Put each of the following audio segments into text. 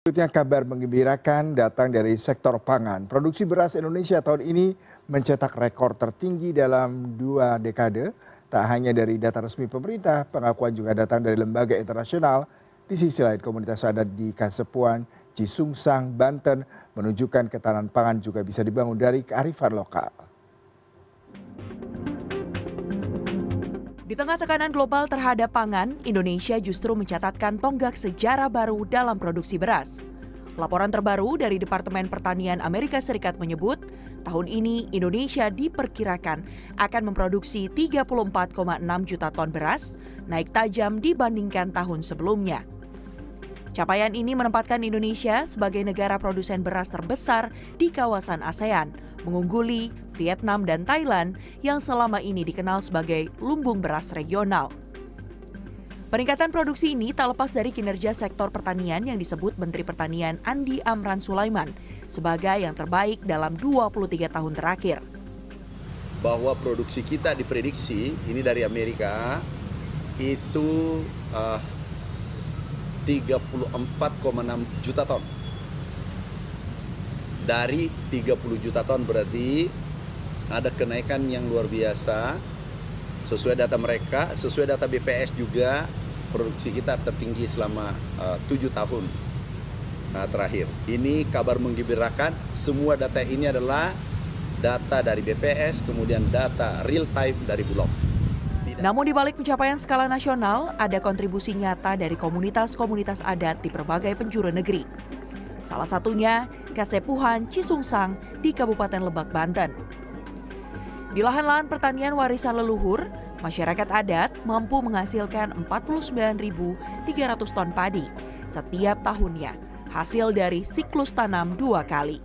Selanjutnya kabar menggembirakan datang dari sektor pangan. Produksi beras Indonesia tahun ini mencetak rekor tertinggi dalam 2 dekade. Tak hanya dari data resmi pemerintah, pengakuan juga datang dari lembaga internasional. Di sisi lain, komunitas adat di Kasepuhan, Cisungsang, Banten menunjukkan ketahanan pangan juga bisa dibangun dari kearifan lokal. Di tengah tekanan global terhadap pangan, Indonesia justru mencatatkan tonggak sejarah baru dalam produksi beras. Laporan terbaru dari Departemen Pertanian Amerika Serikat menyebut, tahun ini Indonesia diperkirakan akan memproduksi 34,6 juta ton beras, naik tajam dibandingkan tahun sebelumnya. Capaian ini menempatkan Indonesia sebagai negara produsen beras terbesar di kawasan ASEAN, mengungguli Vietnam dan Thailand yang selama ini dikenal sebagai lumbung beras regional. Peningkatan produksi ini tak lepas dari kinerja sektor pertanian yang disebut Menteri Pertanian Andi Amran Sulaiman sebagai yang terbaik dalam 23 tahun terakhir. Bahwa produksi kita diprediksi, ini dari Amerika, itu 34,6 juta ton. Dari 30 juta ton berarti ada kenaikan yang luar biasa. Sesuai data mereka, sesuai data BPS juga, produksi kita tertinggi selama 7 tahun terakhir. Ini kabar menggembirakan, semua data ini adalah data dari BPS, kemudian data real time dari Bulog. Namun di balik pencapaian skala nasional, ada kontribusi nyata dari komunitas-komunitas adat di berbagai penjuru negeri. Salah satunya Kasepuhan Cisungsang di Kabupaten Lebak, Banten. Di lahan-lahan pertanian warisan leluhur, masyarakat adat mampu menghasilkan 49.300 ton padi setiap tahunnya, hasil dari siklus tanam 2 kali.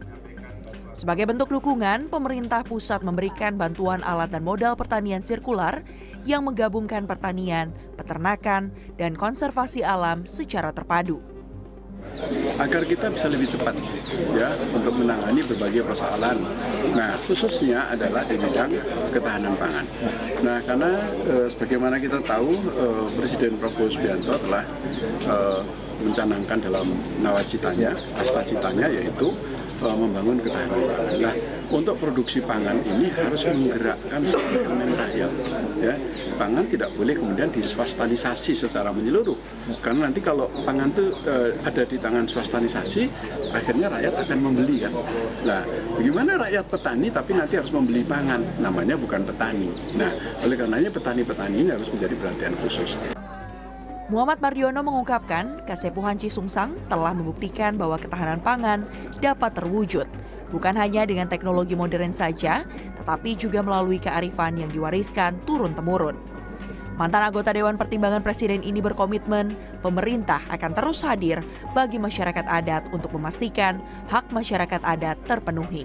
Sebagai bentuk dukungan, pemerintah pusat memberikan bantuan alat dan modal pertanian sirkular yang menggabungkan pertanian, peternakan, dan konservasi alam secara terpadu. Agar kita bisa lebih cepat ya untuk menangani berbagai persoalan. Nah, khususnya adalah di bidang ketahanan pangan. Nah, karena sebagaimana kita tahu Presiden Prabowo Subianto telah mencanangkan dalam nawacitanya, cita-citanya yaitu membangun ketahanan pangan. Nah, untuk produksi pangan ini harus menggerakkan elemen rakyat. Ya, pangan tidak boleh kemudian diswastanisasi secara menyeluruh. Karena nanti kalau pangan itu ada di tangan swastanisasi, akhirnya rakyat akan membeli kan. Nah, bagaimana rakyat petani tapi nanti harus membeli pangan? Namanya bukan petani. Nah, oleh karenanya petani-petani ini harus menjadi perhatian khusus. Muhammad Mardiono mengungkapkan, Kasepuhan Cisungsang telah membuktikan bahwa ketahanan pangan dapat terwujud, bukan hanya dengan teknologi modern saja, tetapi juga melalui kearifan yang diwariskan turun-temurun. Mantan anggota Dewan Pertimbangan Presiden ini berkomitmen, pemerintah akan terus hadir bagi masyarakat adat untuk memastikan hak masyarakat adat terpenuhi.